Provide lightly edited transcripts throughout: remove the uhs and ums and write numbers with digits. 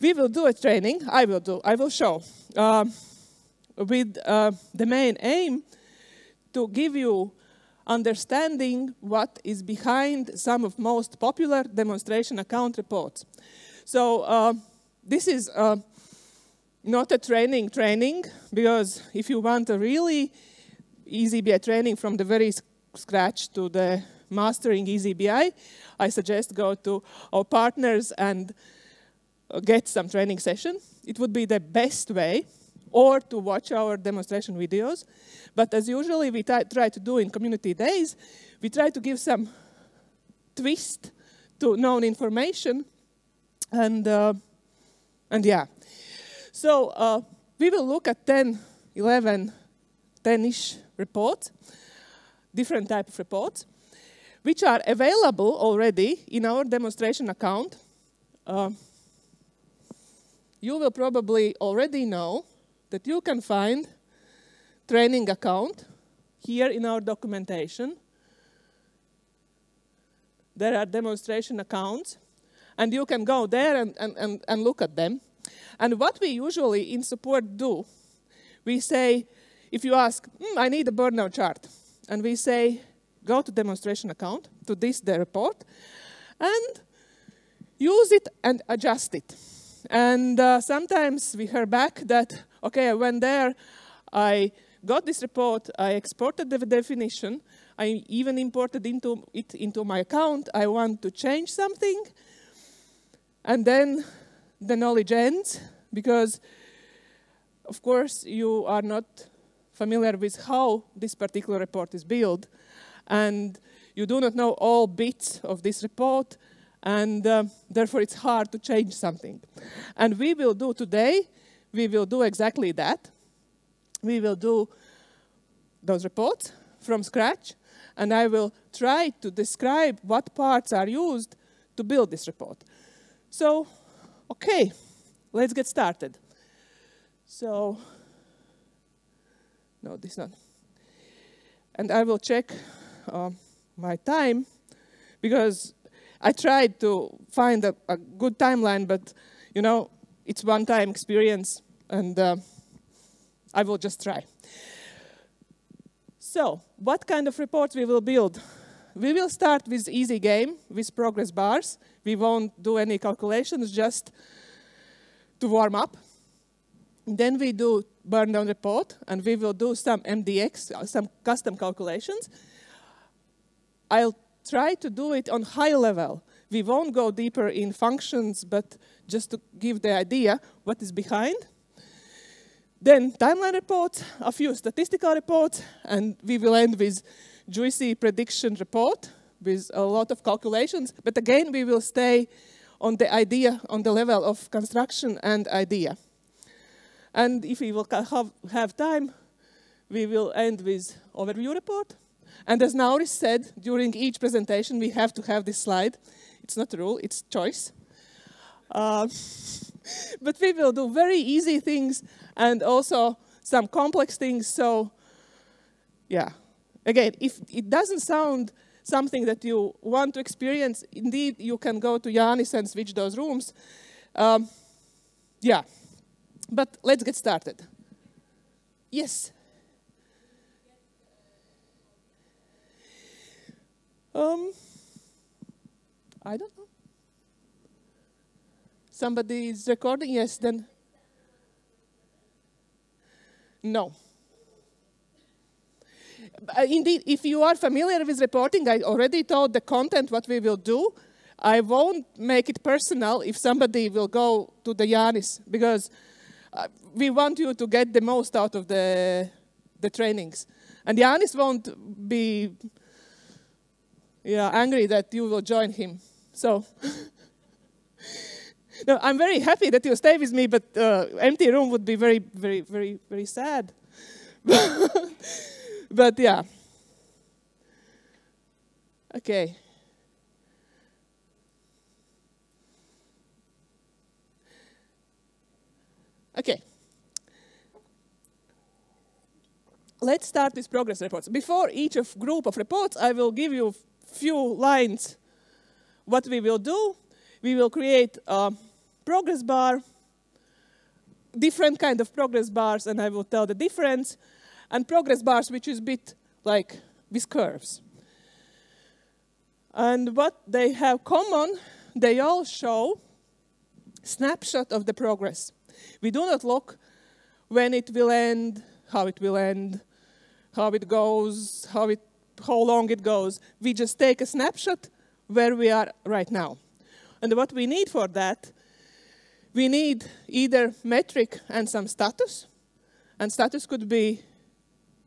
We will do a training, I will show, with the main aim to give you understanding what is behind some of most popular demonstration account reports. So this is not a training, because if you want a really EasyBI training from the very scratch to the mastering EasyBI, I suggest go to our partners and get some training session. It would be the best way, or to watch our demonstration videos. But as usually we try to do in community days, we try to give some twist to known information, and yeah. So we will look at 10-ish reports, different type of reports, which are available already in our demonstration account. You will probably already know that you can find training account here in our documentation. There are demonstration accounts, and you can go there and look at them. And what we usually in support do, we say, if you ask, I need a burnout chart, and we say, go to demonstration account, to the report, and use it and adjust it. And sometimes we hear back that, okay, I went there, I got this report, I exported the definition, I even imported it into my account, I want to change something, and then the knowledge ends, because, of course, you are not familiar with how this particular report is built, and you do not know all bits of this report, and therefore it's hard to change something. And we will do today, we will do exactly that. We will do those reports from scratch, and I will try to describe what parts are used to build this report. So, okay, let's get started. So, no, this not. And I will check my time, because I tried to find a good timeline, but, you know, it's one-time experience, and I will just try. So, what kind of reports we will build? We will start with easy game, with progress bars. We won't do any calculations, just to warm up. Then we do burn down report, and we will do some MDX, some custom calculations. I'll try to do it on high level. We won't go deeper in functions, but just to give the idea what is behind. Then timeline reports, a few statistical reports, and we will end with juicy prediction report with a lot of calculations. But again, we will stay on the idea, on the level of construction and idea. And if we will have time, we will end with overview report. And as Nauris said, during each presentation, we have to have this slide. It's not a rule, it's choice. But we will do very easy things and also some complex things. So, yeah. Again, if it doesn't sound something that you want to experience, indeed, you can go to Jānis and switch those rooms. Yeah. But let's get started. Yes? I don't know. Somebody is recording? Yes, then. No. Indeed, if you are familiar with reporting, I already told the content what we will do. I won't make it personal if somebody will go to the Jānis, because we want you to get the most out of the trainings. And Jānis won't be angry that you will join him. So, no, I'm very happy that you stay with me, but empty room would be very, very, very, very sad. But yeah. Okay. Okay. Let's start with progress reports. Before each group of reports, I will give you a few lines what we will do. We will create a progress bar, different kind of progress bars, and I will tell the difference, and progress bars which is a bit like with curves. And what they have common, they all show snapshot of the progress. We do not look when it will end, how it will end, how it goes, how long it goes. We just take a snapshot where we are right now. And what we need for that, we need either metric and some status. And status could be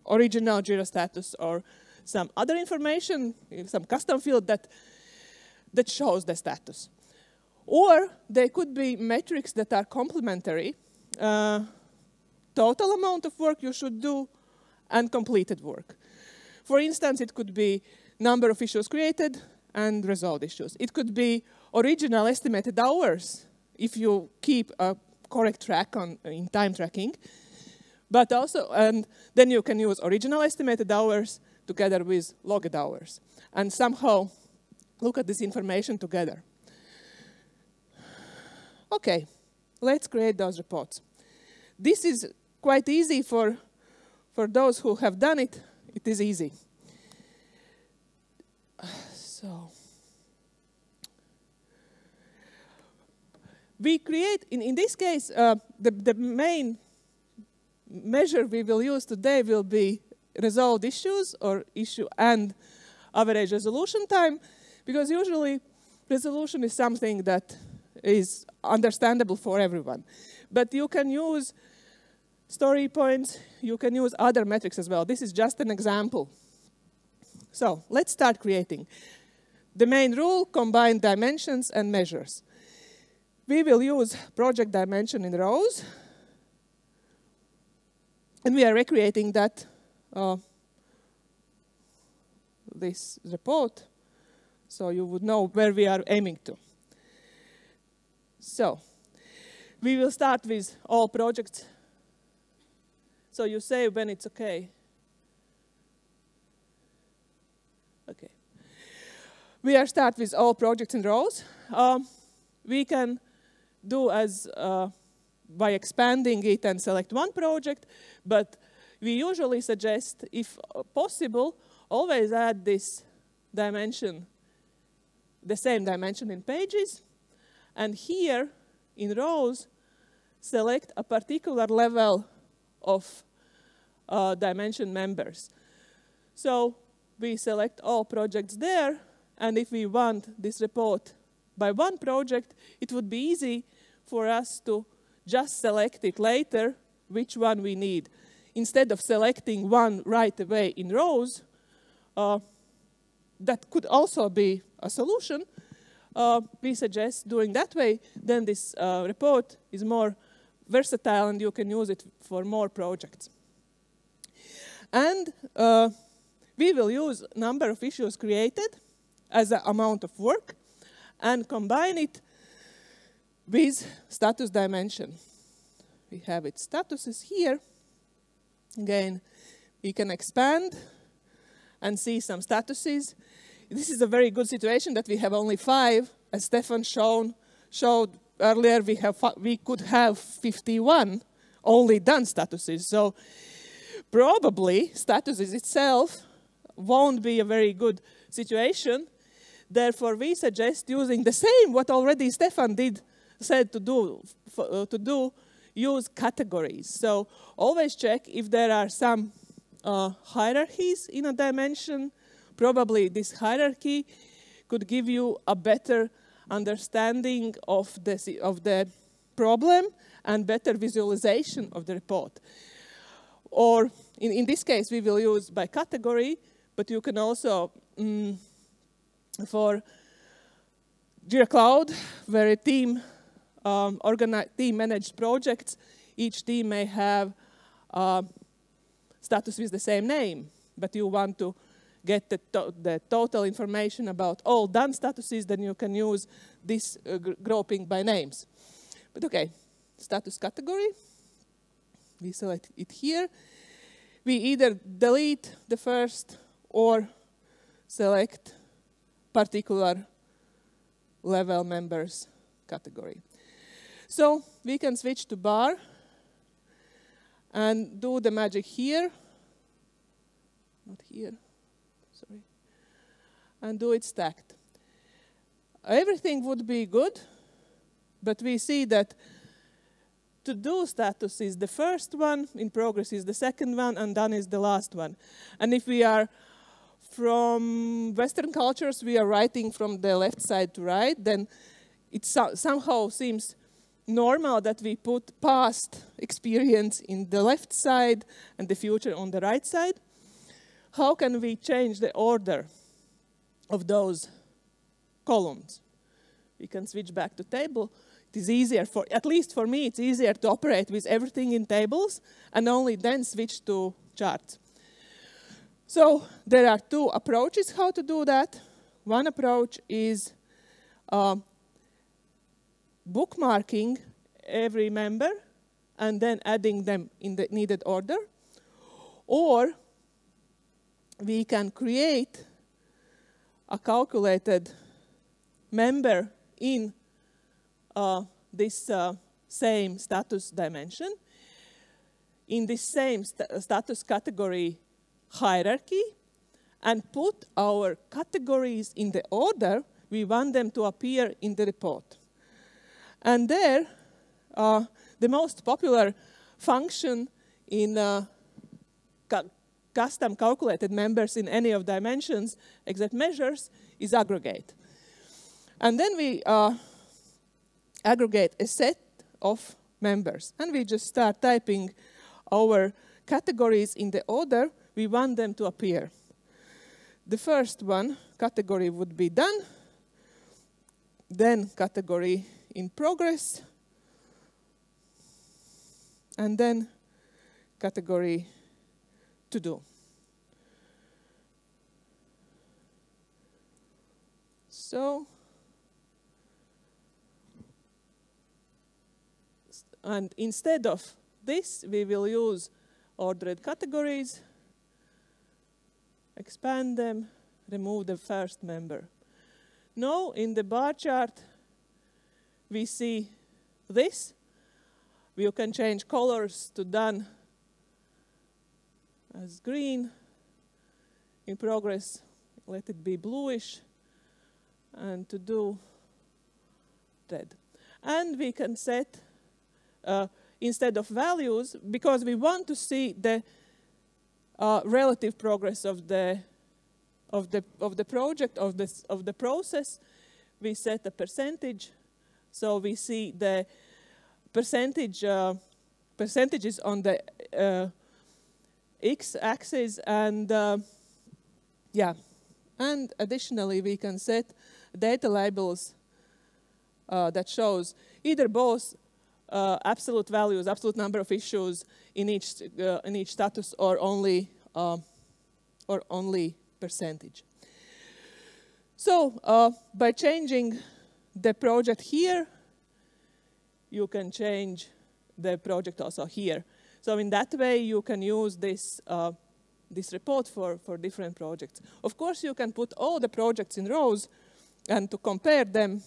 original Jira status or some other information, some custom field that shows the status. Or they could be metrics that are complementary. Total amount of work you should do and completed work. For instance, it could be number of issues created and resolved issues. It could be original estimated hours if you keep a correct track in time tracking. But also, and then you can use original estimated hours together with logged hours and somehow look at this information together. Okay, let's create those reports. This is quite easy for those who have done it. It is easy. So we create, in this case, the main measure we will use today will be resolved issues or issue and average resolution time, because usually resolution is something that is understandable for everyone. But you can use story points, you can use other metrics as well. This is just an example. So let's start creating. The main rule, combine dimensions and measures. We will use project dimension in rows. And we are recreating that, this report, so you would know where we are aiming to. So we will start with all projects. So you say when it's okay. Okay. We are start with all projects in rows. We can do as by expanding it and select one project, but we usually suggest, if possible, always add this dimension, the same dimension in pages, and here in rows, select a particular level of dimension members. So we select all projects there, and if we want this report by one project, it would be easy for us to just select it later, which one we need. Instead of selecting one right away in rows, that could also be a solution. We suggest doing that way, then this report is more versatile and you can use it for more projects. And we will use number of issues created as the amount of work and combine it with status dimension. We have its statuses here. Again, we can expand and see some statuses. This is a very good situation that we have only 5. As Stefan showed earlier, we could have 51 only done statuses. So probably statuses itself won't be a very good situation. Therefore, we suggest using the same what already Stefan said to do, use categories. So always check if there are some hierarchies in a dimension. Probably this hierarchy could give you a better understanding of the problem and better visualization of the report. Or in this case, we will use by category, but you can also, for Jira Cloud, where a team managed projects, each team may have status with the same name, but you want to get the total information about all done statuses, then you can use this grouping by names. But okay, status category, we select it here. We either delete the first or select particular level members category. So we can switch to bar and do the magic here. Not here, sorry. And do it stacked. Everything would be good, but we see that to do status is the first one, in progress is the second one, and done is the last one. And if we are from Western cultures, we are writing from the left side to right, then it somehow seems normal that we put past experience in the left side and the future on the right side. How can we change the order of those columns? We can switch back to table. It is easier, at least for me, it's easier to operate with everything in tables and only then switch to charts. So there are two approaches how to do that. One approach is bookmarking every member and then adding them in the needed order. Or we can create a calculated member in this same status dimension, in this same status category hierarchy, and put our categories in the order we want them to appear in the report. And there, the most popular function in custom calculated members in any of dimensions, except measures, is aggregate. And then we aggregate a set of members. And we just start typing our categories in the order we want them to appear. The first one, category, would be done. Then category in progress. And then category to do. So, and instead of this, we will use ordered categories, expand them, remove the first member. Now, in the bar chart, we see this. We can change colors to done as green. In progress, let it be bluish. And to do red. And we can set, instead of values, because we want to see the relative progress of the project, of the process, we set a percentage. So we see the percentages on the x-axis, and yeah. And additionally, we can set data labels that shows either both absolute values, absolute number of issues in each status, or only percentage. So by changing the project here, you can change the project also here. So in that way, you can use this report for different projects. Of course, you can put all the projects in rows, and to compare them,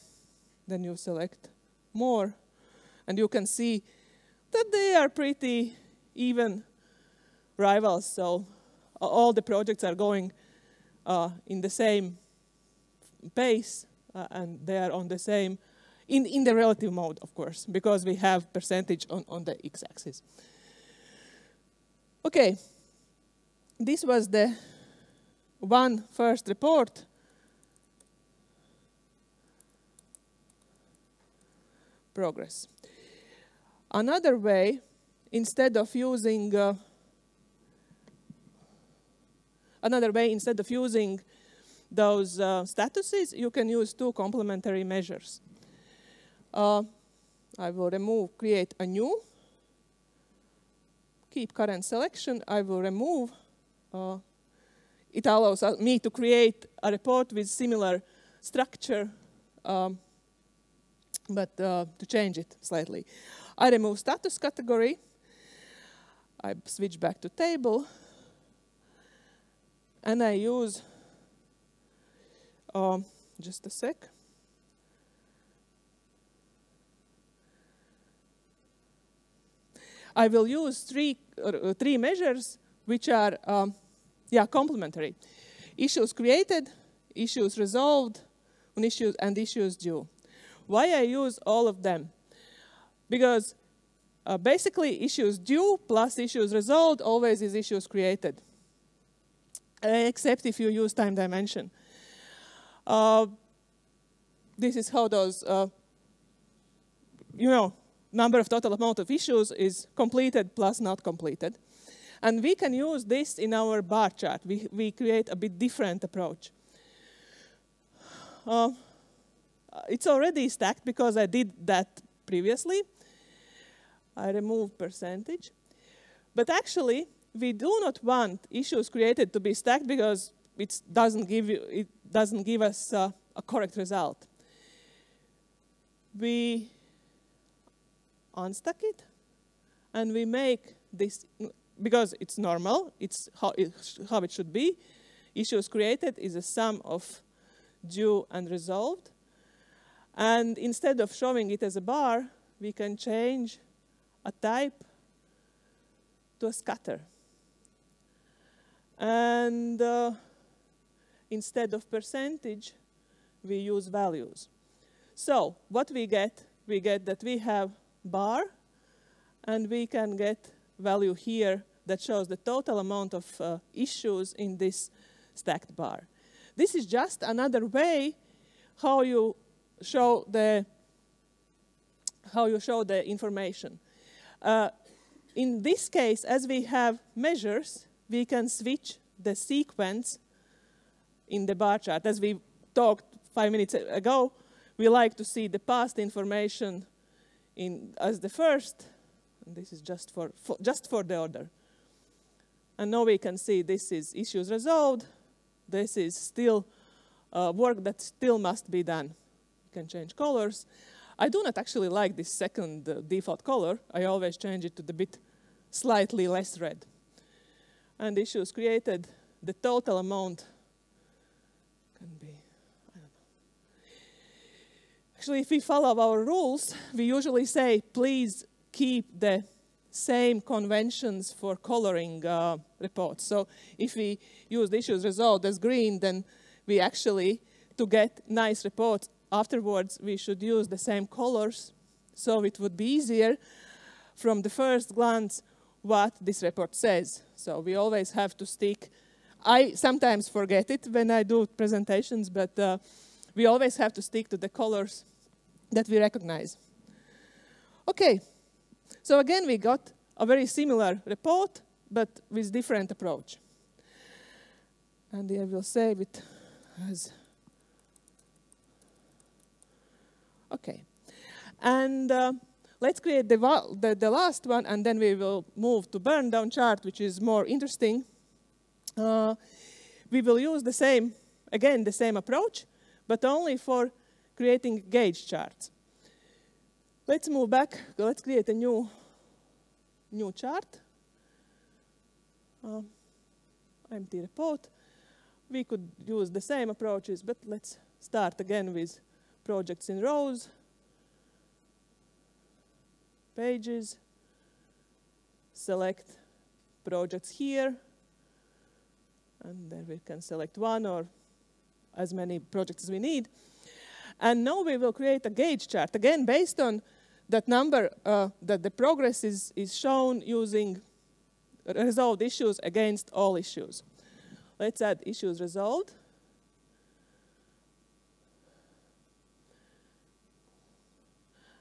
then you select more, and you can see that they are pretty even rivals. So all the projects are going in the same pace, and they are on the same, in the relative mode, of course, because we have percentage on the x-axis. Okay. This was the first report. Progress. Another way, instead of using those statuses, you can use two complementary measures. I will create a new, keep current selection. I will remove. It allows me to create a report with similar structure, but to change it slightly. I remove status category. I switch back to table. And I use, just a sec. I will use three measures which are complementary. Issues created, issues resolved, and issues due. Why I use all of them? Because basically issues due plus issues resolved always is issues created, except if you use time dimension. This is how those, number of total amount of issues is completed plus not completed. And we can use this in our bar chart. We create a bit different approach. It's already stacked because I did that previously. I removed percentage. But actually, we do not want issues created to be stacked because it doesn't give us a correct result. We unstack it, and we make this, because it's normal, it's how it should be. Issues created is a sum of due and resolved. And instead of showing it as a bar, we can change a type to a scatter. And instead of percentage, we use values. So what we get that we have bar, and we can get value here that shows the total amount of issues in this stacked bar. This is just another way how you show the information. In this case, as we have measures, we can switch the sequence in the bar chart. As we talked 5 minutes ago, we like to see the past information as the first, and this is just for the order. And now we can see this is issues resolved. This is still work that still must be done. You can change colors. I do not actually like this second default color. I always change it to the bit slightly less red. And issues created, the total amount can be, I don't know. Actually, if we follow our rules, we usually say, please keep the same conventions for coloring reports. So if we use the issues resolved as green, then we actually, to get nice reports afterwards, we should use the same colors. So it would be easier from the first glance what this report says. So we always have to stick. I sometimes forget it when I do presentations, but we always have to stick to the colors that we recognize. Okay. So again, we got a very similar report, but with different approach. And I will save it as, okay. And let's create the last one, and then we will move to burn down chart, which is more interesting. We will use the same approach, but only for creating gauge charts. Let's move back. Let's create a new chart. Empty report. We could use the same approaches, but let's start again with projects in rows, pages, select projects here, and then we can select one or as many projects as we need. And now we will create a gauge chart, again, based on that number, that the progress is shown using resolved issues against all issues. Let's add issues resolved.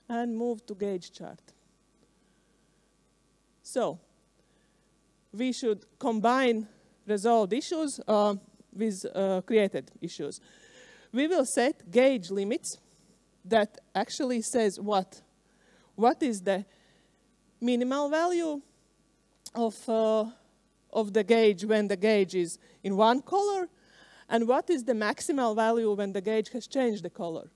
And move to gauge chart. So we should combine resolved issues with created issues. We will set gauge limits that actually says what is the minimal value of the gauge when the gauge is in one color, and what is the maximal value when the gauge has changed the color.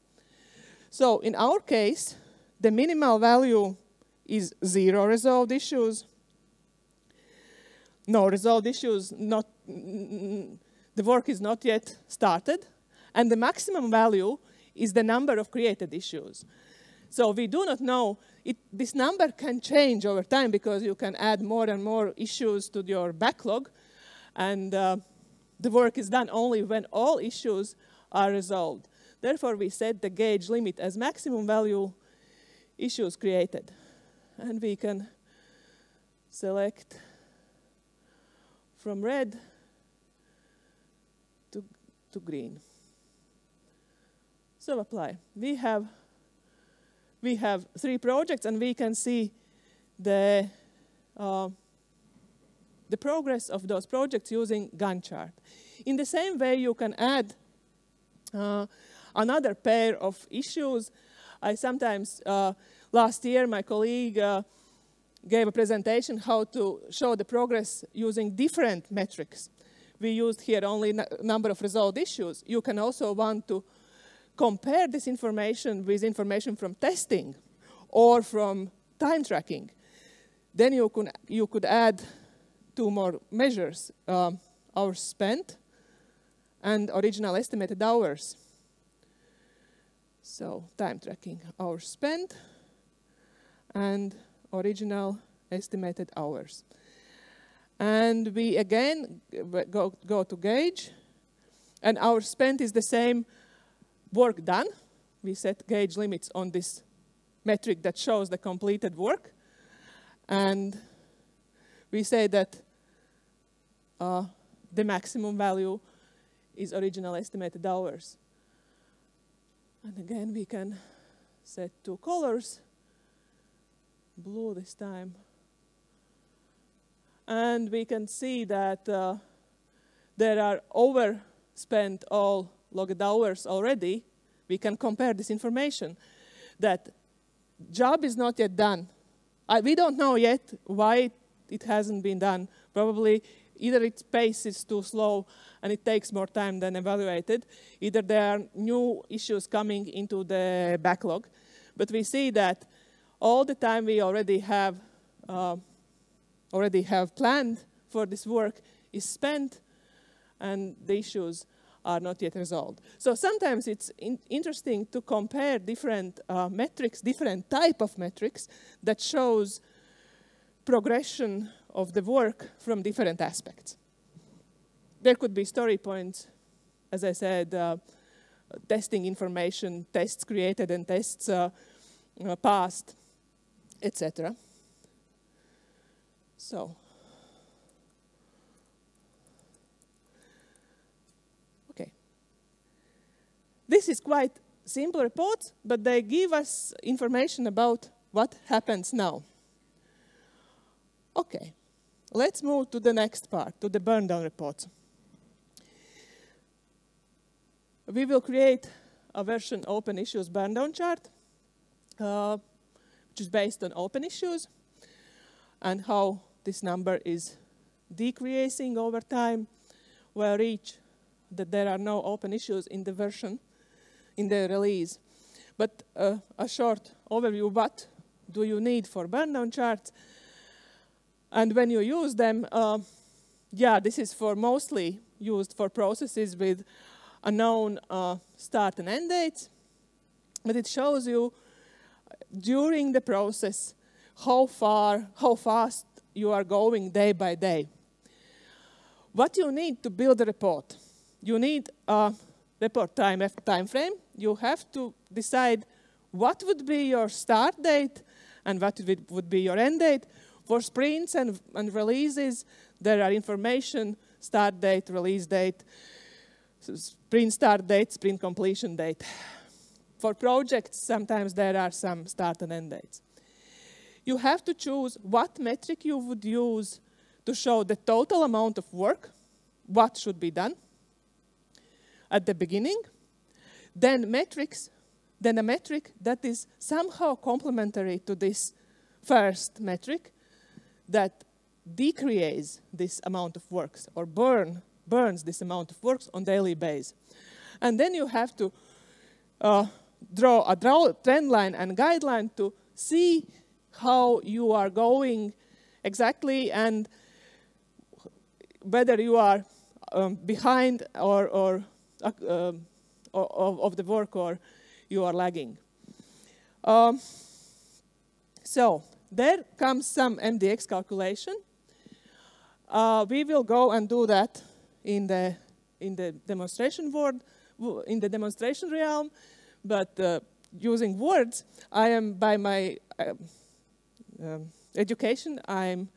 So in our case, the minimal value is 0 resolved issues, no resolved issues, the work is not yet started, and the maximum value is the number of created issues. So we do not know. This number can change over time because you can add more and more issues to your backlog. And the work is done only when all issues are resolved. Therefore, we set the gauge limit as maximum value issues created. And we can select from red to green. So apply. We have 3 projects, and we can see the progress of those projects using Gantt chart. In the same way, you can add another pair of issues. I sometimes, last year, my colleague gave a presentation how to show the progress using different metrics. We used here only number of resolved issues. You can also want to compare this information with information from testing or from time tracking. Then you could add 2 more measures, hours spent and original estimated hours. So time tracking, hours spent, and original estimated hours. And we again go to gauge, and hours spent is the same work done. We set gauge limits on this metric that shows the completed work. And we say that the maximum value is original estimated hours. And again, we can set 2 colors, blue this time. And we can see that there are overspent all logged hours already. We can compare this information. That job is not yet done. We don't know yet why it hasn't been done. Probably either its pace is too slow and it takes more time than evaluated. Either there are new issues coming into the backlog. But we see that all the time we already have planned for this work is spent, and the issues are not yet resolved. So sometimes it's interesting to compare different metrics, different type of metrics that shows progression of the work from different aspects. There could be story points, as I said, testing information, tests created and tests passed, etc. So, okay. This is quite simple reports, but they give us information about what happens now. Okay, let's move to the next part, to the burn down reports. We will create a version open issues burn down chart, which is based on open issues and how this number is decreasing over time. We'll reach that there are no open issues in the version, in the release. But a short overview, what do you need for burn down charts? And when you use them, this is mostly used for processes with a known start and end dates. But it shows you during the process how fast you are going day by day. What you need to build a report? You need a report time frame. You have to decide what would be your start date and what would be your end date. For sprints and releases, there are information, start date, release date, sprint start date, sprint completion date. For projects, sometimes there are some start and end dates. You have to choose what metric you would use to show the total amount of work, what should be done at the beginning, then a metric that is somehow complementary to this first metric that decreases this amount of work or burns this amount of work on daily basis. And then you have to draw a trend line and guideline to see how you are going exactly and whether you are behind or of the work or you are lagging. So there comes some MDX calculation. We will go and do that in the demonstration demonstration realm, but using words, I am by my education, I'm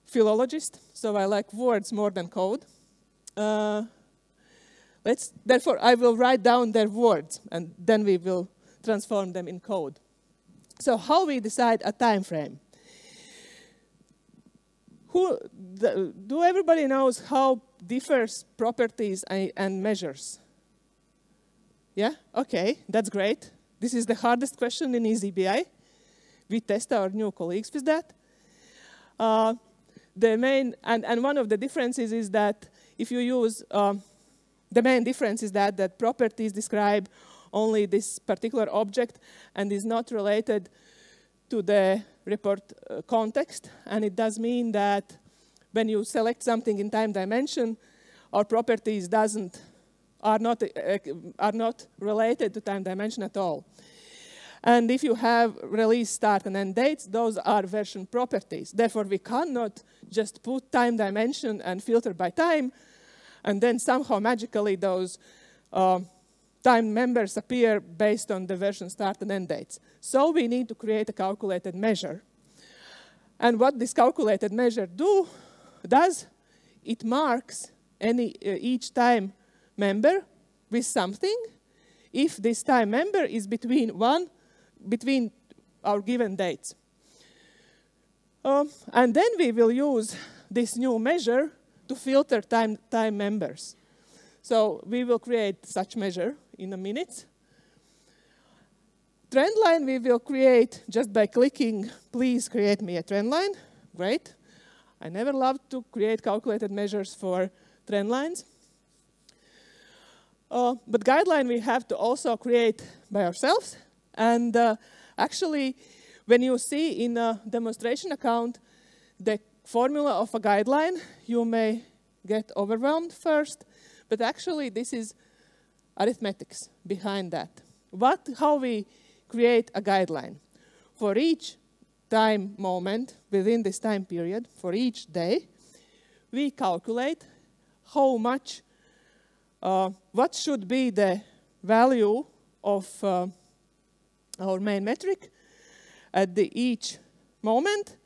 philologist, so I like words more than code. Therefore, I will write down their words, and then we will transform them in code. So how we decide a time frame? Do everybody knows how differs properties and measures? Yeah? Okay, that's great. This is the hardest question in EasyBI. We test our new colleagues with that. The main, and one of the differences is that if you use, the main difference is that properties describe only this particular object and is not related to the report context. And it does mean that when you select something in time dimension, our properties are not related to time dimension at all. And if you have release start and end dates, those are version properties. Therefore, we cannot just put time dimension and filter by time, and then somehow magically those time members appear based on the version start and end dates. So we need to create a calculated measure. And what this calculated measure does, it marks each time member with something if this time member is between our given dates. And then we will use this new measure to filter time members. So we will create such measure in a minute. Trend line we will create just by clicking, please create me a trend line. Great. I never loved to create calculated measures for trend lines. But guideline we have to also create by ourselves. And actually, when you see in a demonstration account the formula of a guideline, you may get overwhelmed first. But actually, this is arithmetics behind that. How we create a guideline. For each time moment within this time period, for each day, we calculate how much, what should be the value of our main metric at each moment.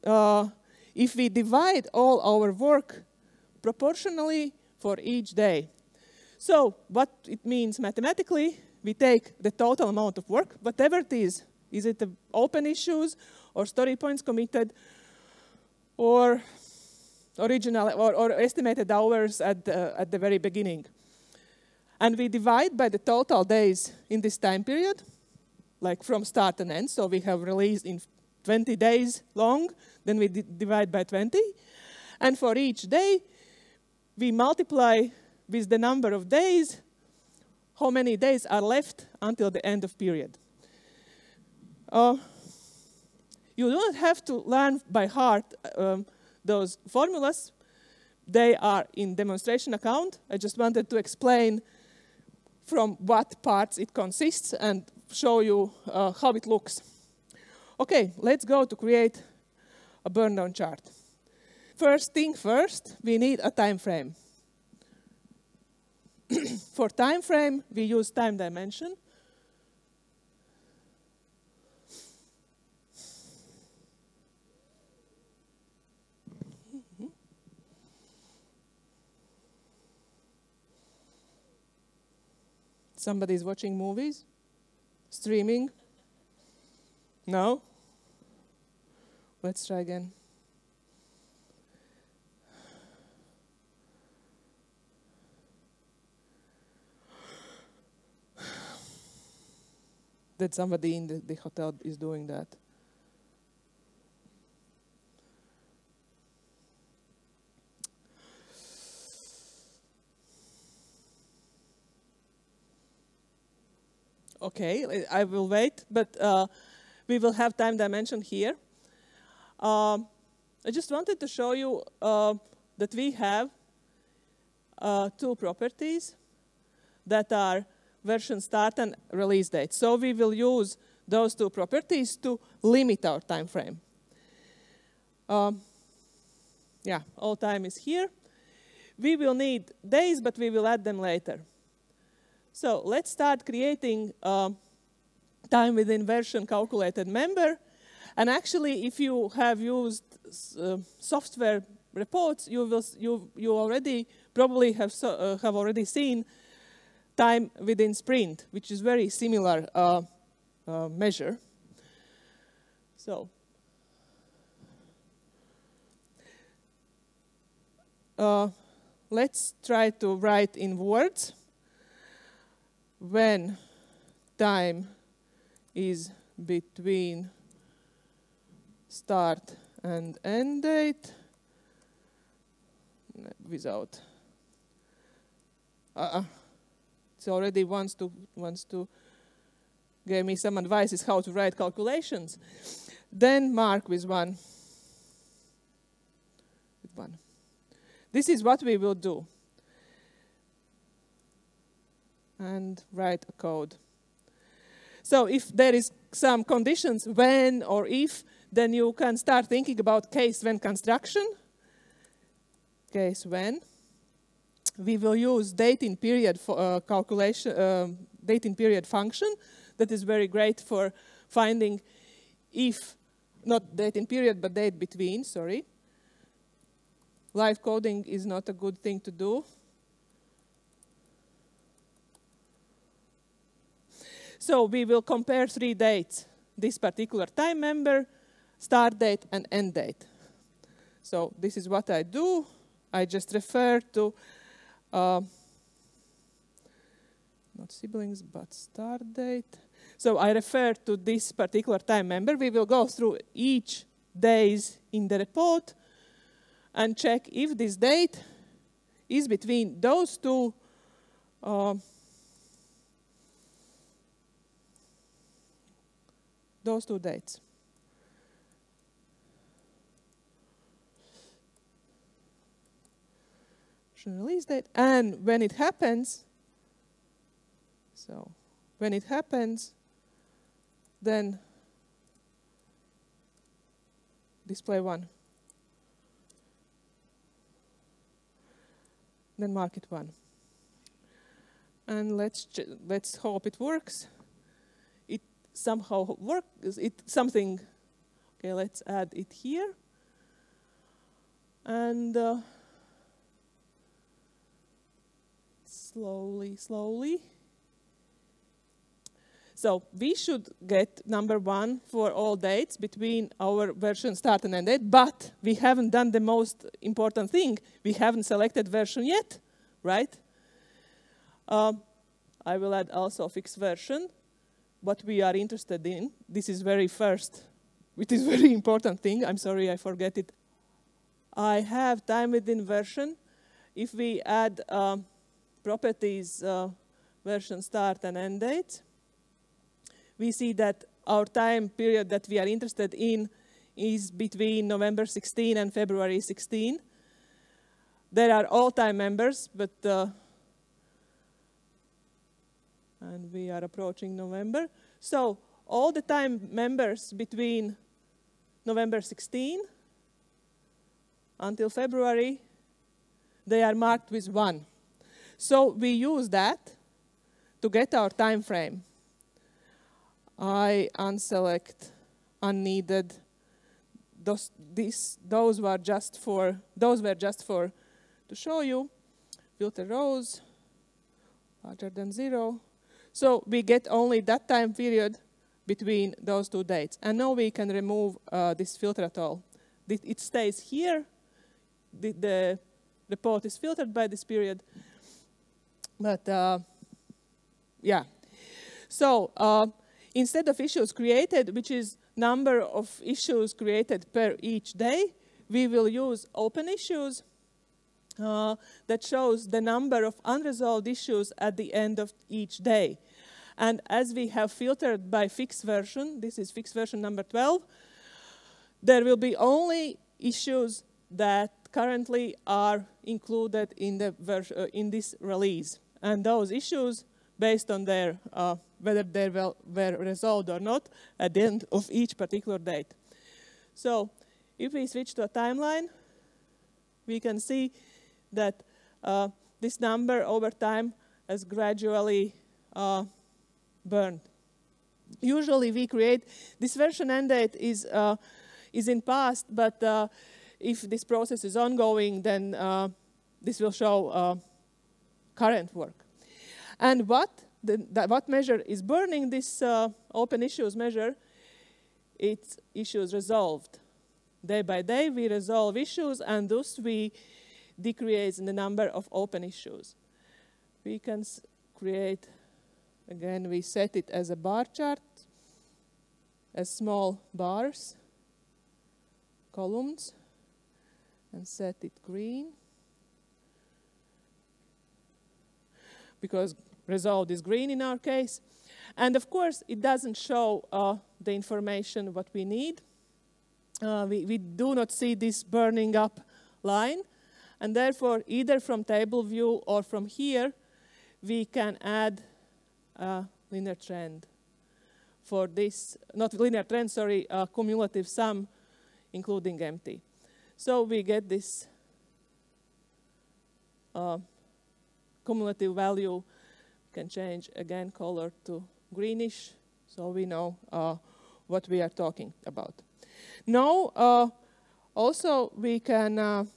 If we divide all our work proportionally for each day. So what it means mathematically, we take the total amount of work, whatever it is it the open issues or story points committed or original or estimated hours at the very beginning. And we divide by the total days in this time period, like from start and end. So we have released in 20 days long, then we divide by 20. And for each day, we multiply with the number of days, how many days are left until the end of period. You don't have to learn by heart those formulas. They are in demonstration account. I just wanted to explain from what parts it consists and show you how it looks. Okay, let's go to create a burn down chart. First thing first, we need a time frame. For time frame, we use time dimension. Somebody's watching movies? Streaming? No? Let's try again. That somebody in the hotel is doing that. Okay, I will wait, but we will have time dimension here. I just wanted to show you that we have two properties that are version start and release date. So we will use those two properties to limit our time frame. Yeah, all time is here. We will need days, but we will add them later. So let's start creating time within version calculated member. And actually, if you have used software reports, you already probably have already seen time within sprint, which is very similar measure. So let's try to write in words when time is between start and end date without it already wants to give me some advice how to write calculations. Then mark with one. This is what we will do. And write a code. So if there is some conditions when or if, then you can start thinking about case when construction. Case when. We will use date in period for calculation, date in period function. That is very great for finding if, not date in period, but date between, sorry. Live coding is not a good thing to do. So we will compare 3 dates. This particular time member, start date, and end date. So this is what I do. I just refer to, not siblings, but start date. So I refer to this particular time member. We will go through each days in the report and check if this date is between those two dates. Release date, and when it happens, so when it happens, then display 1. Then mark it 1. And let's hope it works. It somehow works. Something. Okay, let's add it here. And slowly. So we should get number 1 for all dates between our version start and end date, but we haven't done the most important thing. We haven't selected version yet, right? I will add also fixed version, what we are interested in. This is very first, it is very important thing. I'm sorry, I forget it. I have time within version. If we add properties version start and end date, we see that our time period that we are interested in is between November 16 and February 16. There are all time members, but and we are approaching November. So all the time members between November 16 until February, they are marked with 1. So we use that to get our time frame. I unselect unneeded. Those were just for to show you. Filter rows larger than 0. So we get only that time period between those 2 dates. And now we can remove this filter at all. It stays here. The report is filtered by this period. But yeah. So instead of issues created, which is number of issues created per each day, we will use open issues that shows the number of unresolved issues at the end of each day. And as we have filtered by fixed version, this is fixed version number 12, there will be only issues that currently are included in the in this release. And those issues based on their whether they were resolved or not at the end of each particular date. So if we switch to a timeline, we can see that this number over time has gradually burned. Usually we create, this version end date is in past, but if this process is ongoing, then this will show current work. And what measure is burning this open issues measure? It's issues resolved. Day by day we resolve issues, and thus we decrease the number of open issues. We can create, again, we set it as a bar chart, as small bars, columns, and set it green, because resolved is green in our case. And of course, it doesn't show the information what we need. We do not see this burning up line, and therefore, either from table view or from here, we can add a linear trend for this, not linear trend, sorry, cumulative sum, including empty. So we get this cumulative value. We can change, again, color to greenish, so we know what we are talking about. Now, also we can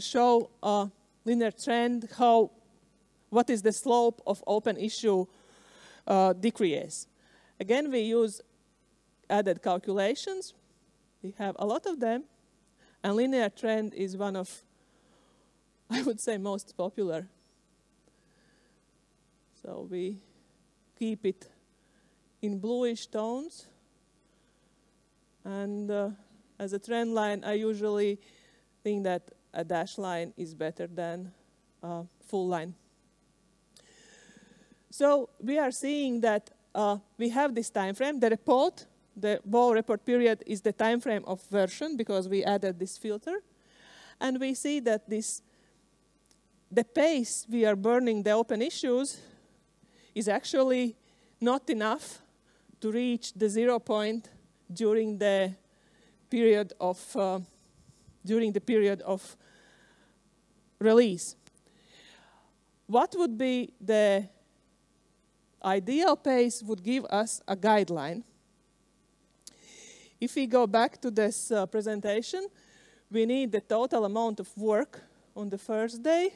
show a linear trend, what is the slope of open issue decrease. Again, we use added calculations. We have a lot of them, and linear trend is one of, I would say, most popular. So we keep it in bluish tones. And as a trend line, I usually think that a dash line is better than a full line. So we are seeing that we have this time frame. The report, the WoW report period, is the time frame of version because we added this filter. And we see that the pace we are burning the open issues is actually not enough to reach the 0 point during the period of release. What would be the ideal pace would give us a guideline. If we go back to this presentation, we need the total amount of work on the first day.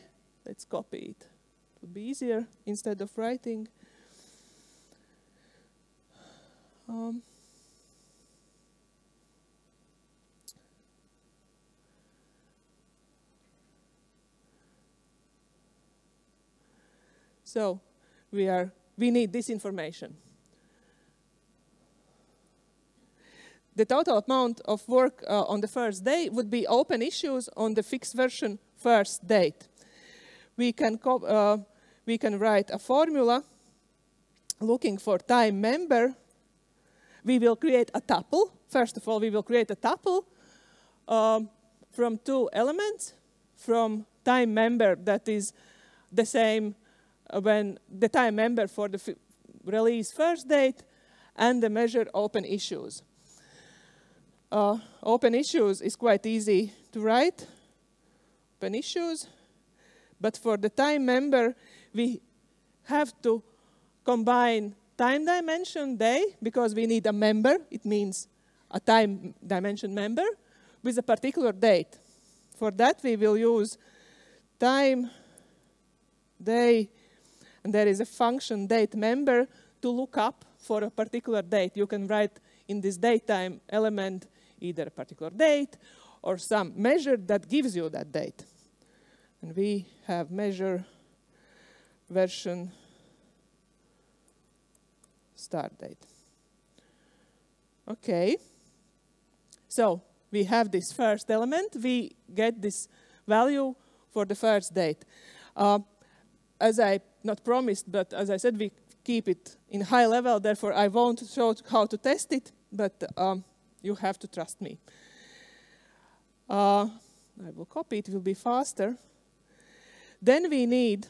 Let's copy it. It would be easier instead of writing. So we need this information. The total amount of work on the first day would be open issues on the fixed version first date. We can write a formula looking for time member. We will create a tuple. First of all, we will create a tuple from two elements, from time member that is the same when the time member for the release first date and the measured open issues. Open issues is quite easy to write, open issues, but for the time member, we have to combine time dimension day, because we need a member, it means a time dimension member, with a particular date. For that, we will use time, day, and there is a function date member to look up for a particular date. You can write in this datetime element either a particular date or some measure that gives you that date. And we have measure version start date. Okay. So we have this first element. We get this value for the first date. As I not promised, but as I said, we keep it in high level. Therefore, I won't show how to test it, but you have to trust me. I will copy it. It will be faster. Then we need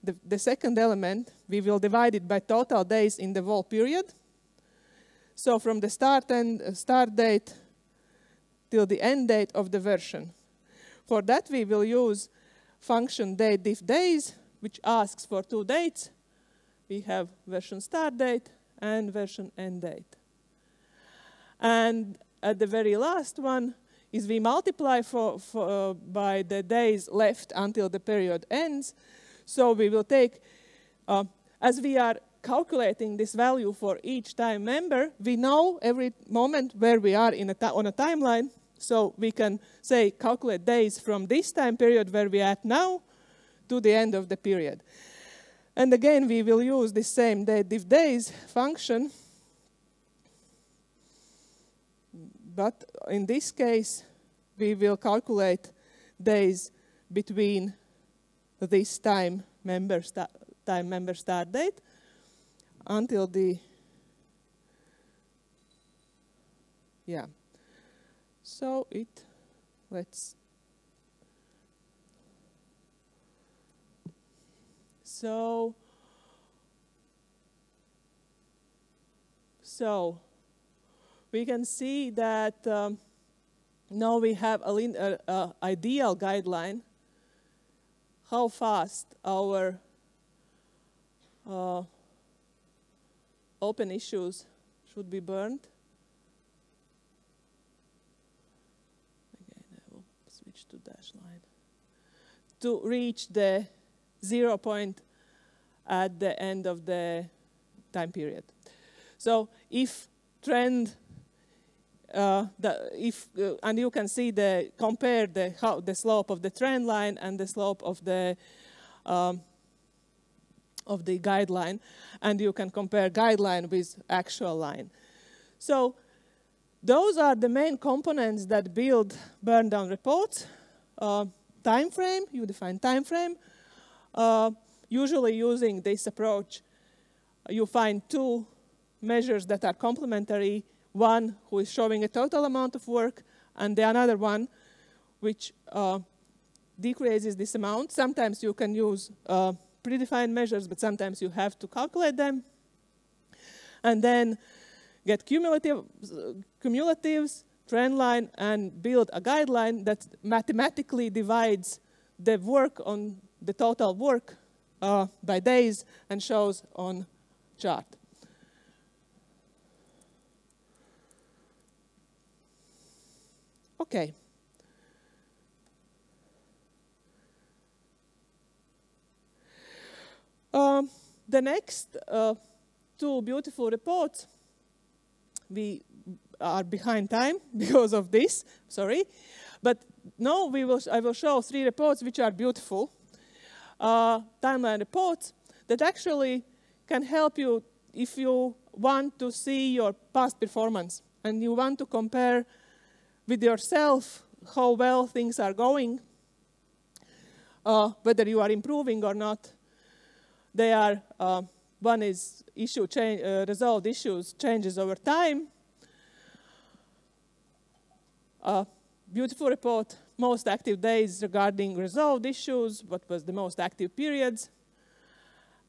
the second element, we will divide it by total days in the whole period. So from the start date till the end date of the version. For that, we will use function dateDiffDays, which asks for two dates. We have version start date and version end date. And at the very last one is we multiply by the days left until the period ends. So we will take, as we are calculating this value for each time member, we know every moment where we are on a timeline. So we can say calculate days from this time period where we are at now to the end of the period. And again, we will use the same dateDiffDays function. But in this case, we will calculate days between this time member start date until the, yeah. So so we can see that now we have an ideal guideline how fast our open issues should be burned. Again, I will switch to dash line. To reach the 0 point at the end of the time period. So if trend, and you can see compare the slope of the trend line and the slope of the guideline, and you can compare guideline with actual line. So those are the main components that build burn down reports. Time frame, you define time frame. Usually using this approach, you find two measures that are complementary. One who is showing a total amount of work, and the another one which decreases this amount. Sometimes you can use predefined measures, but sometimes you have to calculate them. And then get cumulatives, trend line, and build a guideline that mathematically divides the work on the total work by days and shows on chart. Okay. The next two beautiful reports, we are behind time because of this, sorry. But now I will show three reports which are beautiful. Timeline reports that actually can help you if you want to see your past performance and you want to compare with yourself how well things are going, whether you are improving or not. They are, one is resolved issues changes over time. Beautiful report, most active days regarding resolved issues, what was the most active periods,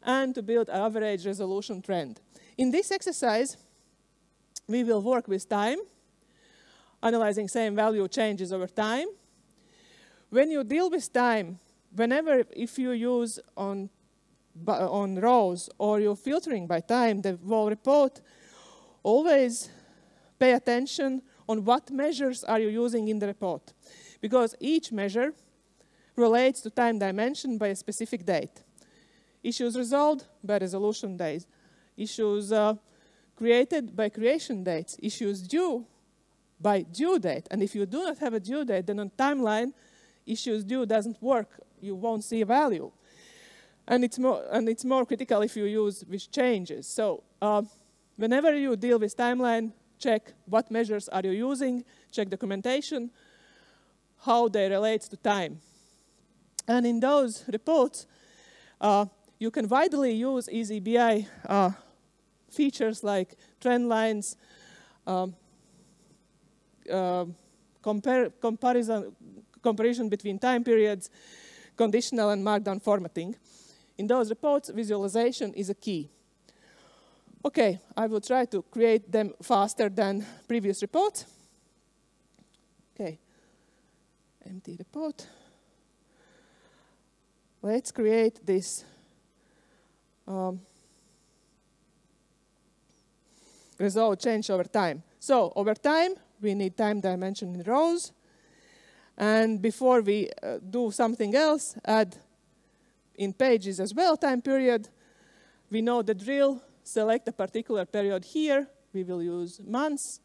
and to build an average resolution trend. In this exercise, we will work with time, analyzing same value changes over time. When you deal with time, if you use on rows or you're filtering by time, the whole report, always pay attention on what measures are you using in the report. Because each measure relates to time dimension by a specific date. Issues resolved by resolution days. Issues created by creation dates. Issues due by due date. And if you do not have a due date, then on timeline, issues due doesn't work. You won't see a value. And it's more critical if you use with changes. So whenever you deal with timeline, check what measures are you using, check documentation, how they relate to time. And in those reports, you can widely use EasyBI features like trend lines, comparison between time periods, conditional and markdown formatting. in those reports, visualization is a key. Okay, I will try to create them faster than previous reports. Okay, empty report. Let's create this result change over time. So over time, we need time dimension in rows. And before we do something else, add in pages as well time period. We know the drill, select a particular period here. We will use months.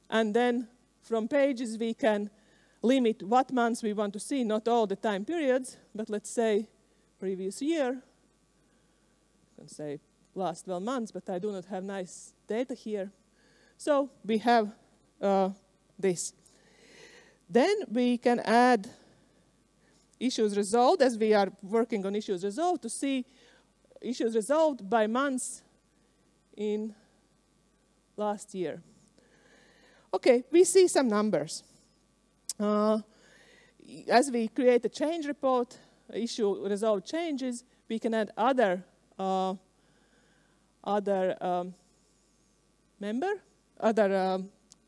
And then from pages, we can limit what months we want to see, not all the time periods, but let's say previous year. You can say last 12 months, but I do not have nice data here. So we have this. Then we can add issues resolved, as we are working on issues resolved, to see issues resolved by months in last year. Okay, we see some numbers. As we create a change report, issue resolved changes, we can add other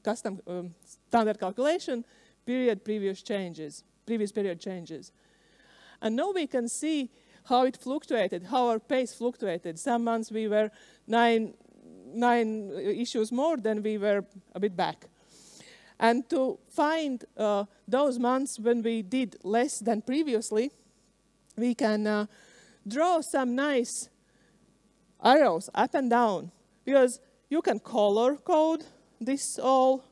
custom standard calculation, previous period changes. And now we can see how it fluctuated, how our pace fluctuated. Some months we were nine issues more, then we were a bit back. And to find those months when we did less than previously, we can draw some nice arrows up and down, because you can color code this all,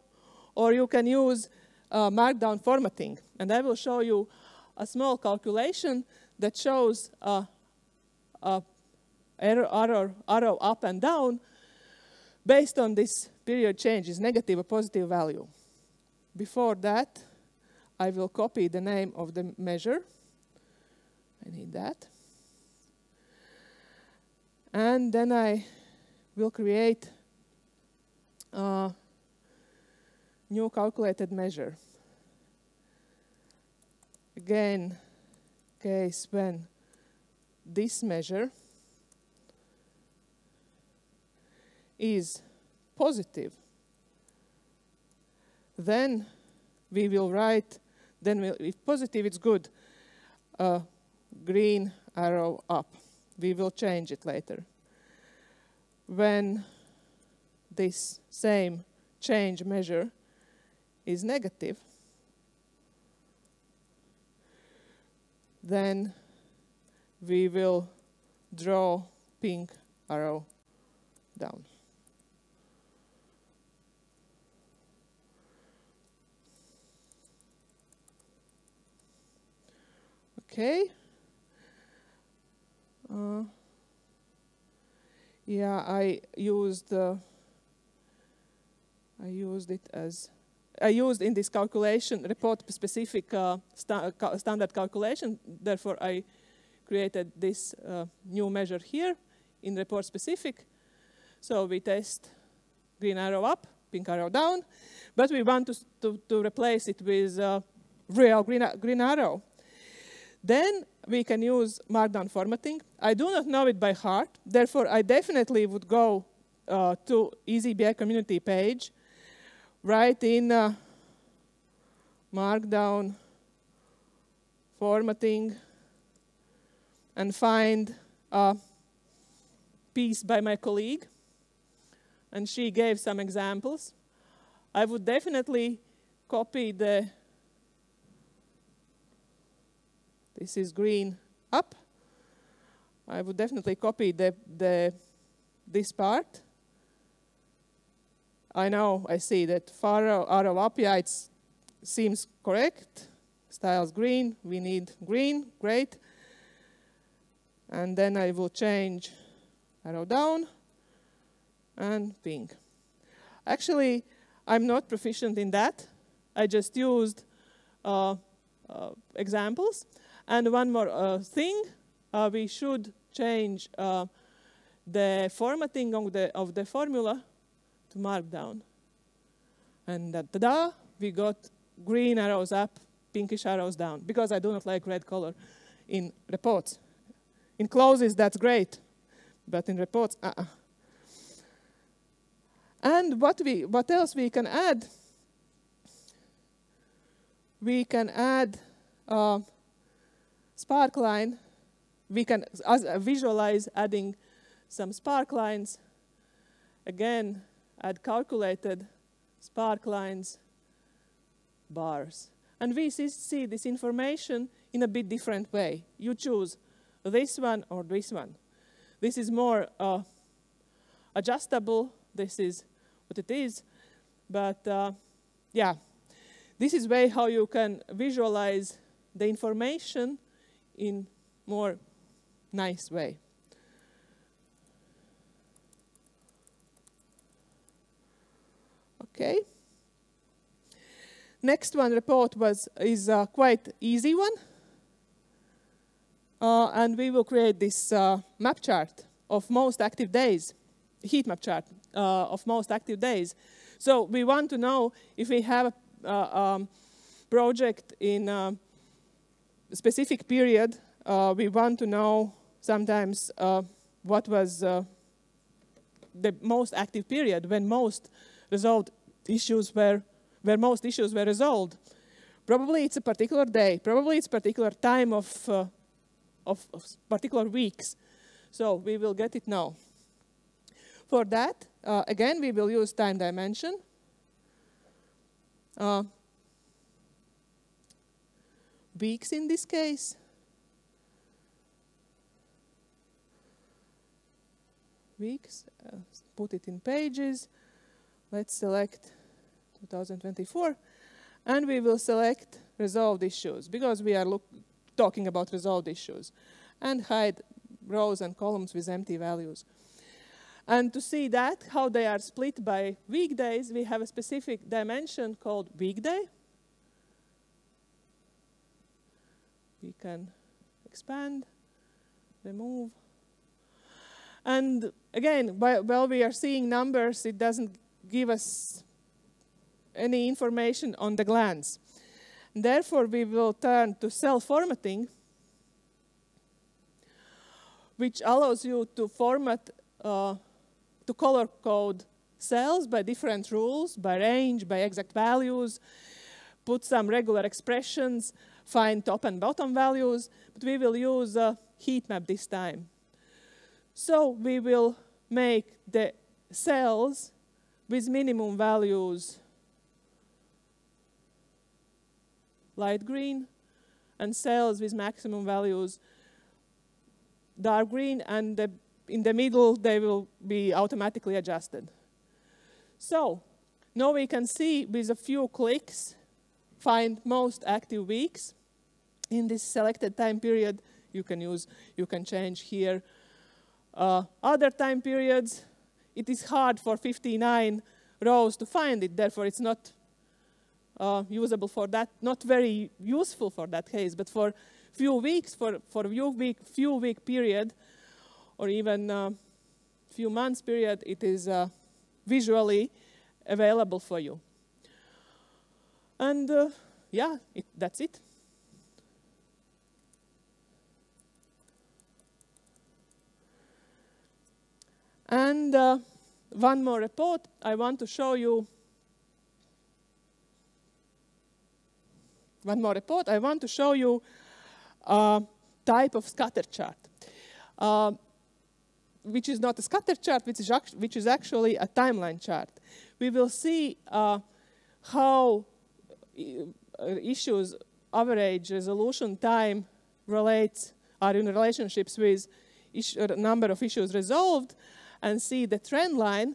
or you can use markdown formatting. And I will show you a small calculation that shows arrow up and down based on this period changes, negative or positive value. Before that, I will copy the name of the measure. I need that. And then I will create a new calculated measure. Again, case when this measure is positive, then we will write, if positive, it's good, green arrow up. We will change it later. When this same change measure is negative, then we will draw pink arrow down. Okay. Yeah, I used in this calculation report-specific standard calculation. Therefore, I created this new measure here in report-specific. So we test green arrow up, pink arrow down, but we want to replace it with real green arrow. Then we can use markdown formatting. I do not know it by heart. Therefore, I definitely would go to EasyBI community page, write in markdown formatting, and find a piece by my colleague. And she gave some examples. I would definitely copy this is green up. I would definitely copy this part. I know, I see that far arrow up, yeah, it seems correct. Styles green, we need green, great. And then I will change arrow down and pink. Actually, I'm not proficient in that. I just used examples. And one more thing, we should change the formatting of the formula to markdown. And ta-da, we got green arrows up, pinkish arrows down, because I do not like red color in reports. In clauses, that's great, but in reports, And what else we can add? We can add sparkline. We can visualize adding some sparklines. Again, add calculated sparklines bars. And we see this information in a bit different way. You choose this one or this one. This is more adjustable. This is what it is. But yeah, this is way how you can visualize the information in more nice way. Okay. Next one report is a quite easy one. And we will create this map chart of most active days, heat map chart of most active days. So we want to know if we have a project in a specific period. We want to know sometimes what was the most active period when most resolved issues where most issues were resolved. Probably it's a particular day. Probably it's a particular time of particular weeks. So we will get it now. For that, again, we will use time dimension. Weeks in this case. Weeks, put it in pages. Let's select 2024. And we will select resolved issues because we are talking about resolved issues. And hide rows and columns with empty values. And to see that, how they are split by weekdays, we have a specific dimension called weekday. We can expand, remove. And again, while we are seeing numbers, it doesn't give us any information on the glance. And therefore, we will turn to cell formatting, which allows you to format, to color code cells by different rules, by range, by exact values, put some regular expressions, find top and bottom values, but we will use a heat map this time. So we will make the cells with minimum values light green, and cells with maximum values dark green, and in the middle they will be automatically adjusted. So now we can see with a few clicks find most active weeks in this selected time period. You can change here other time periods. It is hard for 59 rows to find it, therefore it's not usable for that, not very useful for that case, but for few weeks, for a few week period, or even few months period, it is visually available for you. And yeah, that's it. And one more report I want to show you. One more report. I want to show you a type of scatter chart, which is not a scatter chart, which is actually a timeline chart. We will see how issues average resolution time are in relationships with number of issues resolved, and see the trend line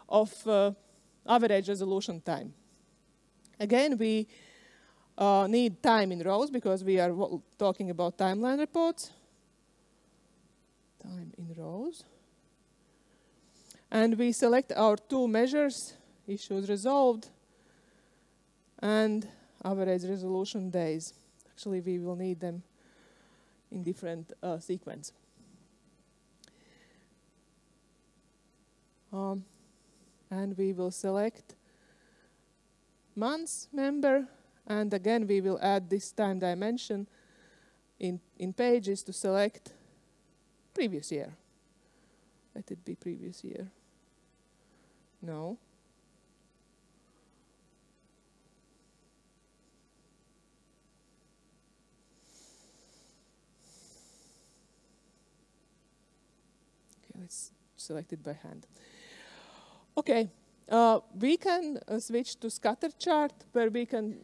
of average resolution time. Again, we need time in rows because we are talking about timeline reports. Time in rows. And we select our two measures, issues resolved and average resolution days. Actually, we will need them in different sequence. And we will select months member, and again we will add this time dimension in pages to select previous year. Let it be previous year. No. Okay, let's select it by hand. Okay, we can switch to scatter chart where we can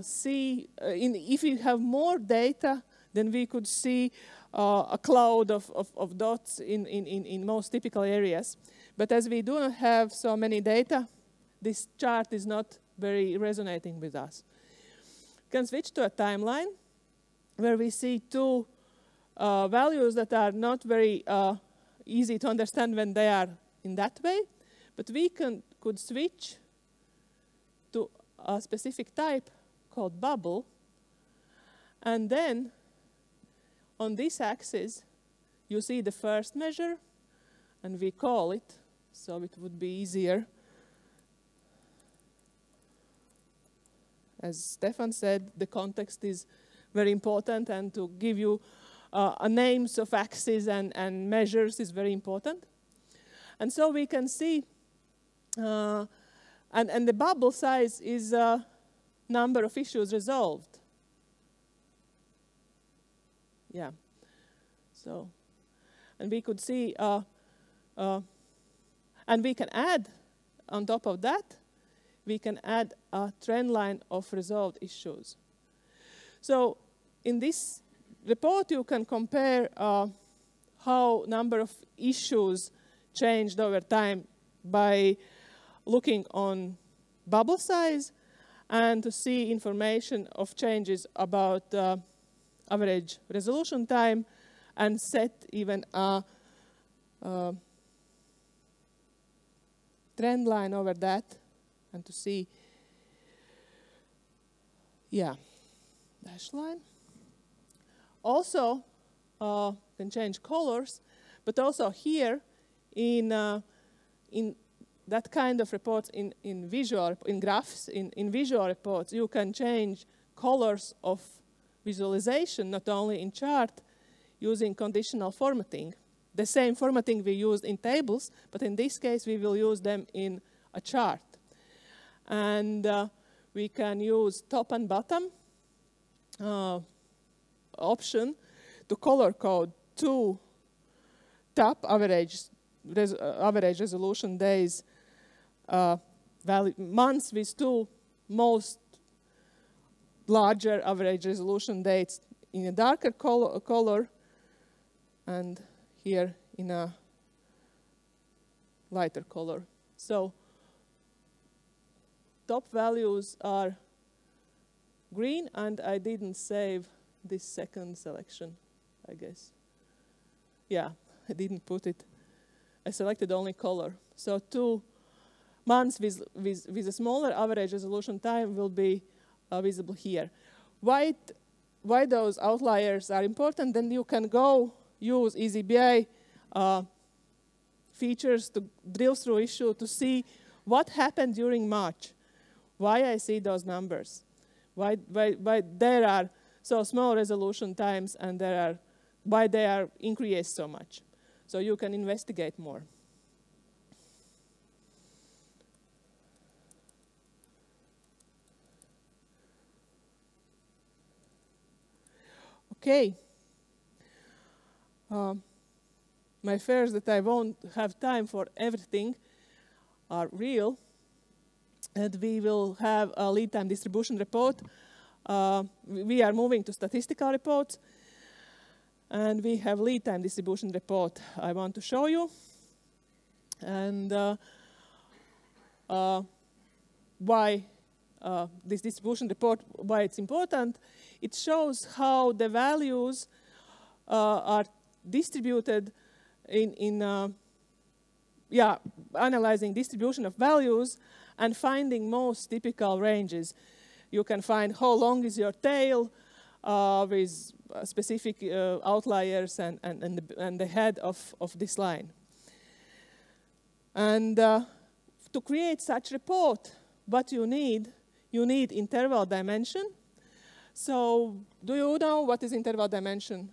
see, if we have more data, then we could see a cloud of dots in most typical areas. But as we do not have so many data, this chart is not very resonating with us. We can switch to a timeline where we see two values that are not very easy to understand when they are in that way. But we could switch to a specific type called bubble. And then on this axis, you see the first measure, and we call it, so it would be easier. As Stefan said, the context is very important, and to give you names of axes and measures is very important. And so we can see, and the bubble size is number of issues resolved. Yeah. So, and we could see, and we can add on top of that, we can add a trend line of resolved issues. So in this report, you can compare how number of issues changed over time by looking on bubble size and to see information of changes about average resolution time and set even a trend line over that and to see, yeah, dash line. Also, can change colors, but also here in that kind of reports in graphs, in visual reports, you can change colors of visualization, not only in chart, using conditional formatting. The same formatting we used in tables, but in this case we will use them in a chart. And we can use top and bottom option to color code two top average resolution days, months with two most larger average resolution dates in a darker color and here in a lighter color. So top values are green, and I didn't save this second selection, I guess. Yeah, I didn't put it. I selected only color. So 2 months with a smaller average resolution time will be visible here. Why those outliers are important? Then you can go use EasyBA features to drill through issue to see what happened during March. Why I see those numbers? Why there are so small resolution times and why they are increased so much? So you can investigate more. Okay. My fears that I won't have time for everything are real. And we will have a lead time distribution report. We are moving to statistical reports. And we have lead time distribution report I want to show you. And why this distribution report, why it's important. It shows how the values are distributed in analyzing distribution of values and finding most typical ranges. You can find how long is your tail with specific outliers and the head of this line. And to create such report, what you need interval dimension. So do you know what is interval dimension?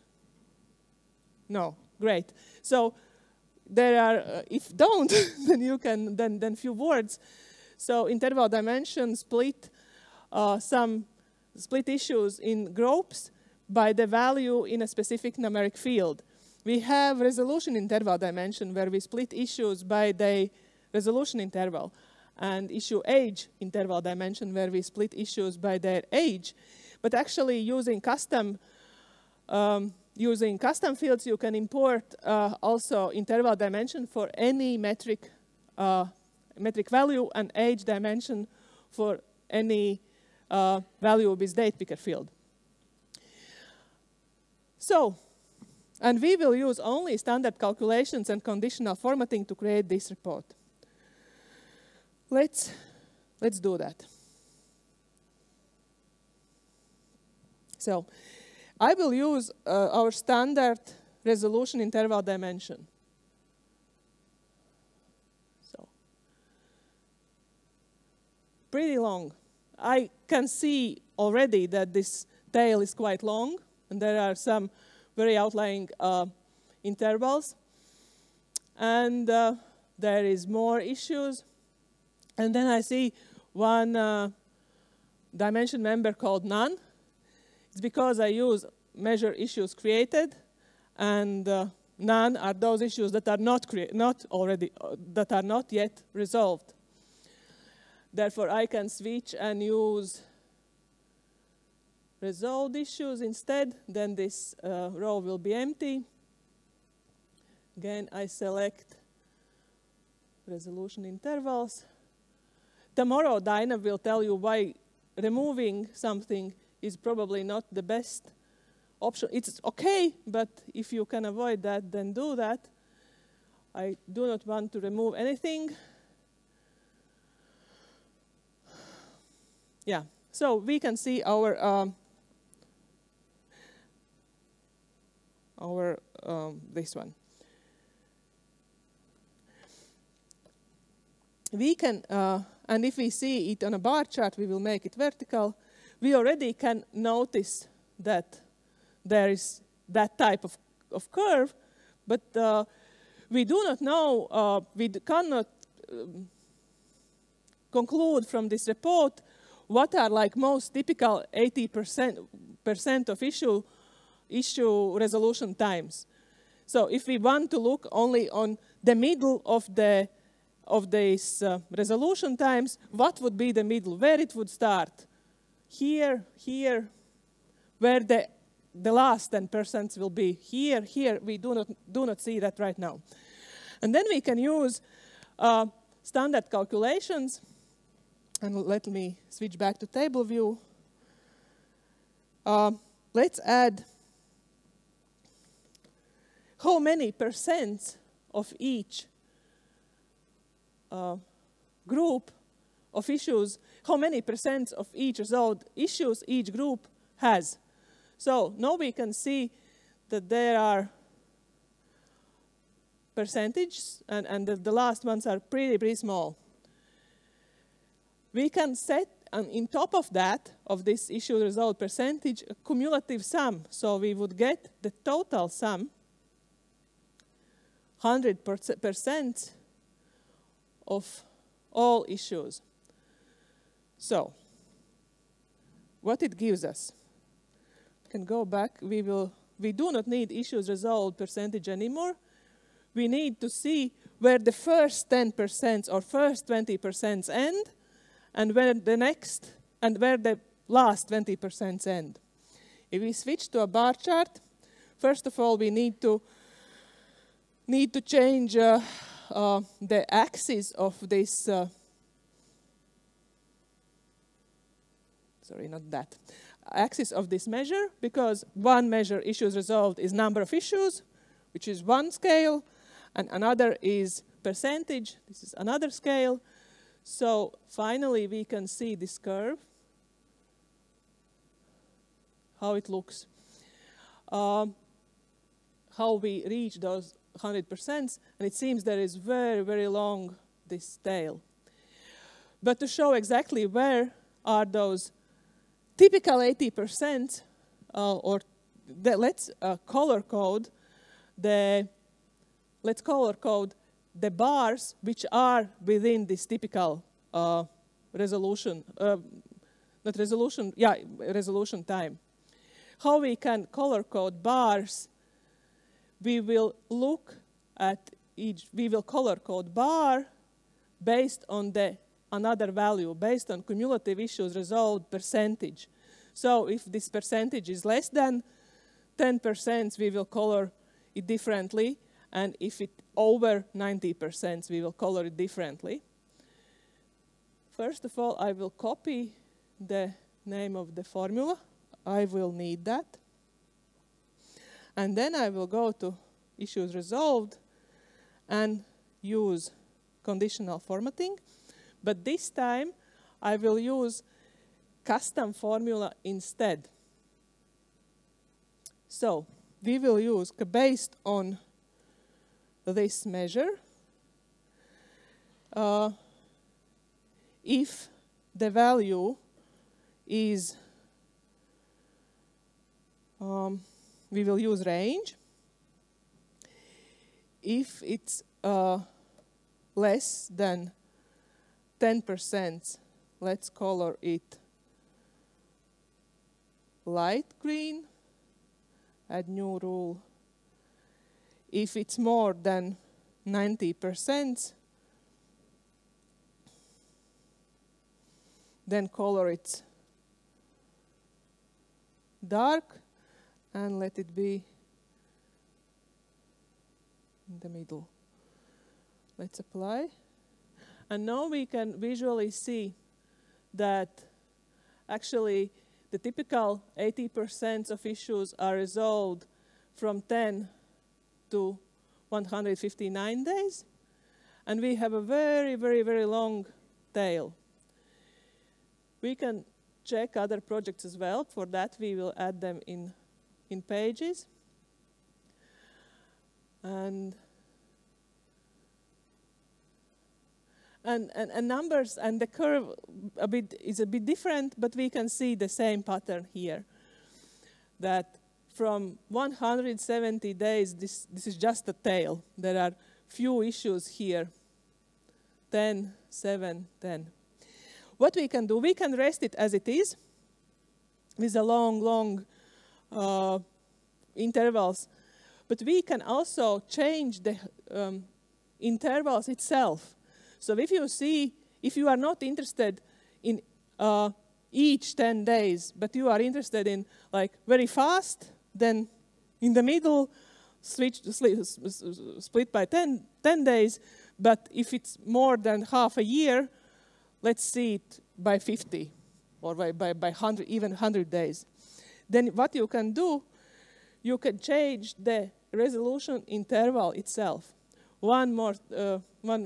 No, great. So there are, if don't, then you can, then few words. So interval dimension split split issues in groups by the value in a specific numeric field. We have resolution interval dimension where we split issues by the resolution interval, and issue age interval dimension where we split issues by their age. But actually using custom fields, you can import also interval dimension for any metric value and age dimension for any value of this date picker field. So, and we will use only standard calculations and conditional formatting to create this report. Let's do that. So, I will use our standard resolution interval dimension. So, pretty long. I can see already that this tail is quite long, and there are some very outlying intervals. And there is more issues. And then I see one dimension member called none. It's because I use measure issues created, and none are those issues that are not yet resolved. Therefore, I can switch and use resolved issues instead. Then this row will be empty. Again, I select resolution intervals. Tomorrow, Dinah will tell you why removing something is probably not the best option. It's okay, but if you can avoid that, then do that. I do not want to remove anything. Yeah, so we can see our this one. We can, and if we see it on a bar chart, we will make it vertical. We already can notice that there is that type of curve, but we do not know, we cannot conclude from this report what are like most typical 80% of issue resolution times. So if we want to look only on the middle of these resolution times, what would be the middle? Where it would start? Here, where the last 10% will be. Here. We do not see that right now. And then we can use standard calculations. And let me switch back to table view. Let's add how many percent of each group of issues, how many percent of each resolved issues each group has. So now we can see that there are percentages, and the last ones are pretty small. We can set, in top of that, of this issue resolved percentage, a cumulative sum. So we would get the total sum, 100% of all issues. So, what it gives us? We can go back. We do not need issues resolved percentage anymore. We need to see where the first 10% or first 20% end, and where the next, and where the last 20% end. If we switch to a bar chart, first of all, we need to change the axis of this, sorry, not that, axis of this measure, because one measure issues resolved is number of issues, which is one scale, and another is percentage, this is another scale. So finally we can see this curve, how it looks, how we reach those 100%, and it seems there is very long this tail. But to show exactly where are those typical 80%, let's color code let's color code the bars which are within this typical resolution, not resolution, yeah, resolution time. How we can color code bars? We will look at we will color code bar based on another value, based on cumulative issues resolved percentage. So if this percentage is less than 10%, we will color it differently. And if it's over 90%, we will color it differently. First of all, I will copy the name of the formula. I will need that. And then I will go to issues resolved and use conditional formatting. But this time, I will use custom formula instead. So we will use, based on this measure, if the value is, we will use range. If it's less than 10%, let's color it light green, add new rule. If it's more than 90%, then color it dark and let it be in the middle. Let's apply. And now we can visually see that actually the typical 80% of issues are resolved from 10 to 159 days. And we have a very, very, very long tail. We can check other projects as well. For that, we will add them in pages. And numbers and the curve is a bit different, but we can see the same pattern here. That from 170 days, this is just a tail. There are few issues here, 10, 7, 10. What we can do, we can rest it as it is with a long intervals, but we can also change the intervals itself. So if you see, if you are not interested in each 10 days, but you are interested in like very fast, then in the middle, split by 10 days. But if it's more than half a year, let's see it by 50 or by 100, even 100 days. Then what you can do, you can change the resolution interval itself. One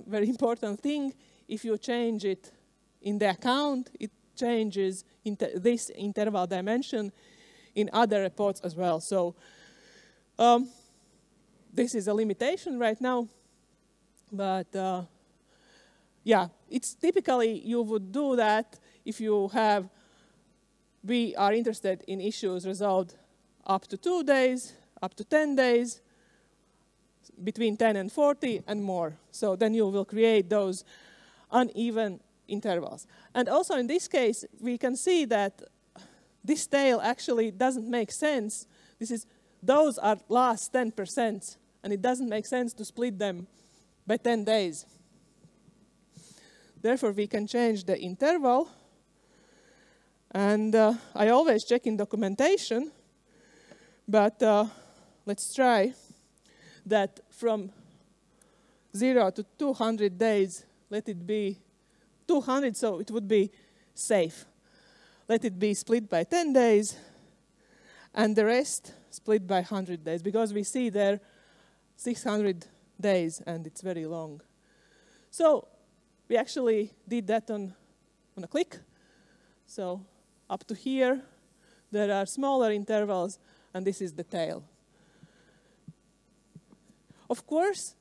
very important thing, if you change it in the account, it changes this interval dimension in other reports as well. So this is a limitation right now, but yeah, it's typically you would do that if you have, we are interested in issues resolved up to 2 days, up to 10 days, between 10 and 40 and more. So then you will create those uneven intervals. And also in this case, we can see that this tail actually doesn't make sense. Those are last 10%, and it doesn't make sense to split them by 10 days. Therefore, we can change the interval. And I always check in documentation, but let's try that from 0 to 200 days, let it be 200, so it would be safe. Let it be split by 10 days, and the rest split by 100 days, because we see there 600 days, and it's very long. So we actually did that on a click. So up to here, there are smaller intervals, and this is the tail. Of course,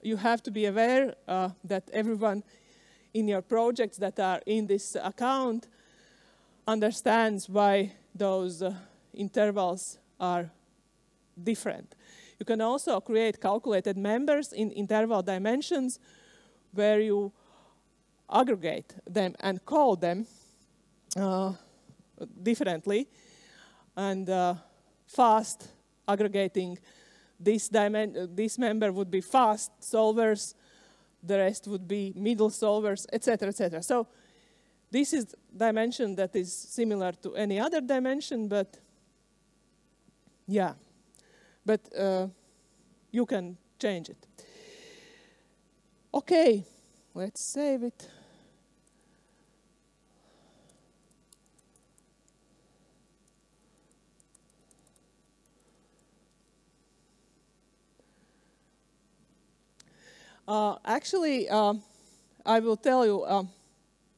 you have to be aware that everyone in your projects that are in this account understands why those intervals are different. You can also create calculated members in interval dimensions where you aggregate them and call them differently. And fast aggregating this member would be fast solvers, the rest would be middle solvers, etc., etc. So this is dimension that is similar to any other dimension, but yeah, but you can change it. Okay, let's save it. Actually, I will tell you a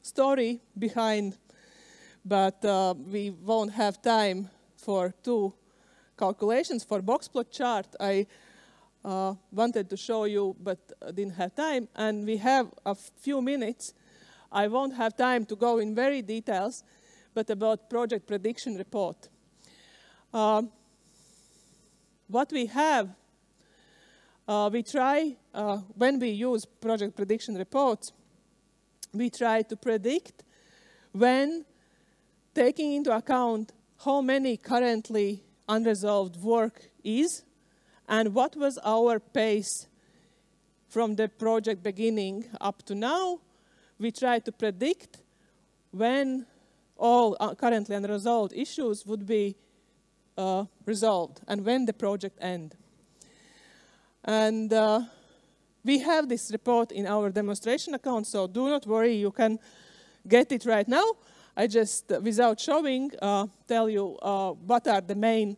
story behind, but we won't have time for 2 calculations. For box plot chart, I wanted to show you, but didn't have time. And we have a few minutes. I won't have time to go in very details, but about project prediction report. What we have, we try, when we use project prediction reports, we try to predict when, taking into account how many currently unresolved work is, and what was our pace from the project beginning up to now. We try to predict when all currently unresolved issues would be resolved and when the project ends. And we have this report in our demonstration account, so do not worry, you can get it right now. I just, without showing, tell you what are the main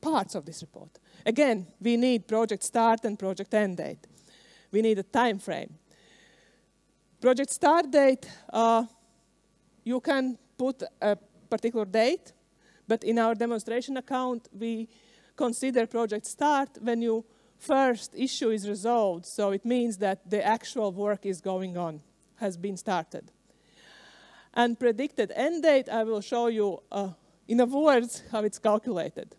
parts of this report. Again, we need project start and project end date. We need a time frame. Project start date, you can put a particular date, but in our demonstration account, we consider project start when your first issue is resolved. So it means that the actual work is going on, has been started. And predicted end date, I will show you in a words how it's calculated.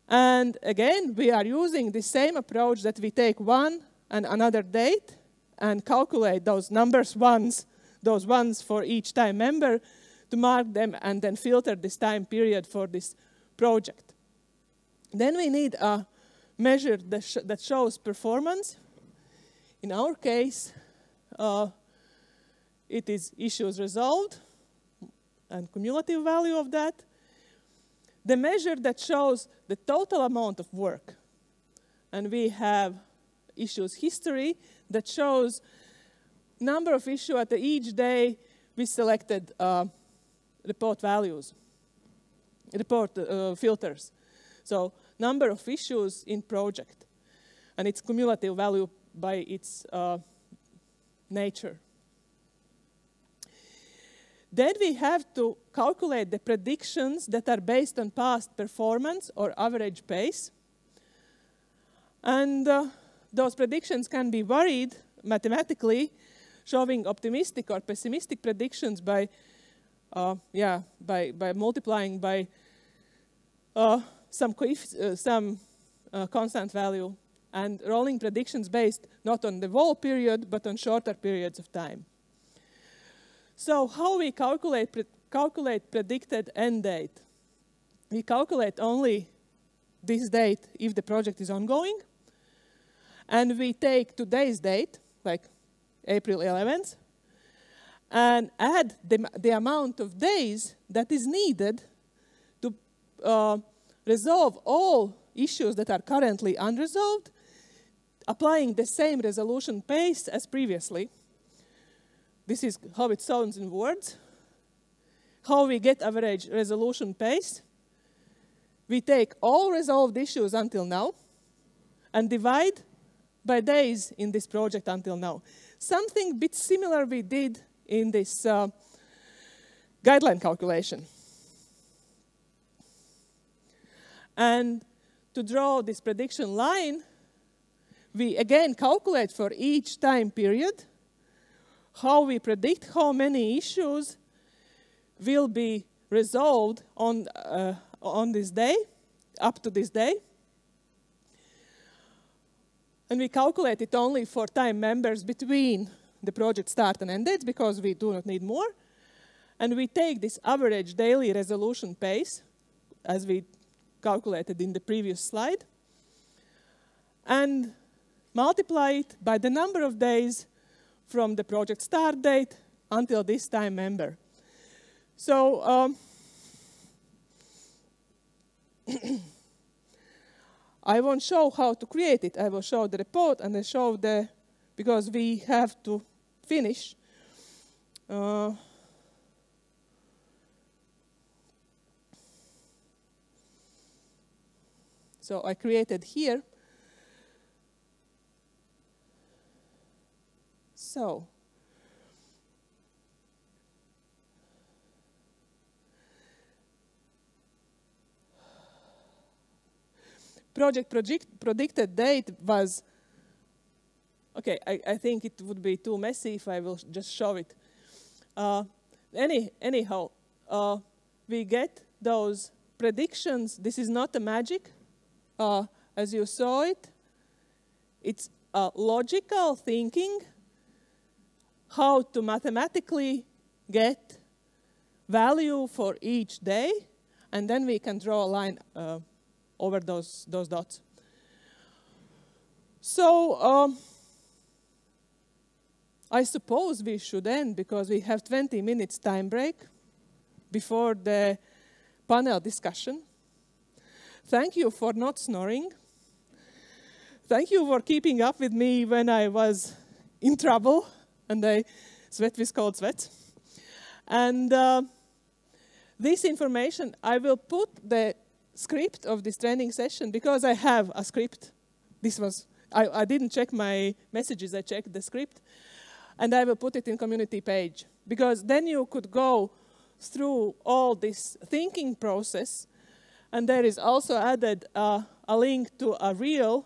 And again, we are using the same approach that we take one and another date and calculate those numbers ones, those ones for each time member, to mark them and then filter this time period for this project. Then we need a measure that shows performance. In our case, it is issues resolved and cumulative value of that. The measure that shows the total amount of work. And we have issues history that shows number of issues at each day we selected report values, report filters. So number of issues in project, and its cumulative value by its nature. Then we have to calculate the predictions that are based on past performance or average pace. And those predictions can be varied mathematically, showing optimistic or pessimistic predictions by multiplying by some constant value, and rolling predictions based not on the whole period, but on shorter periods of time. So how we calculate predicted end date? We calculate only this date if the project is ongoing, and we take today's date, like April 11th, and add the amount of days that is needed to resolve all issues that are currently unresolved, applying the same resolution pace as previously. This is how it sounds in words. How we get average resolution pace. We take all resolved issues until now and divide by days in this project until now. Something a bit similar we did in this guideline calculation. And to draw this prediction line, we again calculate for each time period how we predict how many issues will be resolved on on this day, up to this day. And we calculate it only for time members between the project start and end dates because we do not need more. And we take this average daily resolution pace, as we calculated in the previous slide, and multiply it by the number of days from the project start date until this time member. So I won't show how to create it. I will show the report and I show the, because we have to finish. So I created here. So predicted date was, okay, I think it would be too messy if I will just show it. Anyhow, we get those predictions. This is not a magic. As you saw it, it's logical thinking, how to mathematically get value for each day, and then we can draw a line over those dots. So I suppose we should end because we have 20 minutes time break before the panel discussion. Thank you for not snoring. Thank you for keeping up with me when I was in trouble and I sweat with cold sweat. And this information, I will put the script of this training session because I have a script. This was, I didn't check my messages, I checked the script. And I will put it in community page because then you could go through all this thinking process. And there is also added a link to a real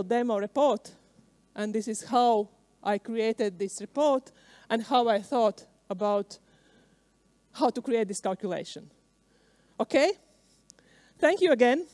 demo report. And this is how I created this report and how I thought about how to create this calculation. Okay? Thank you again.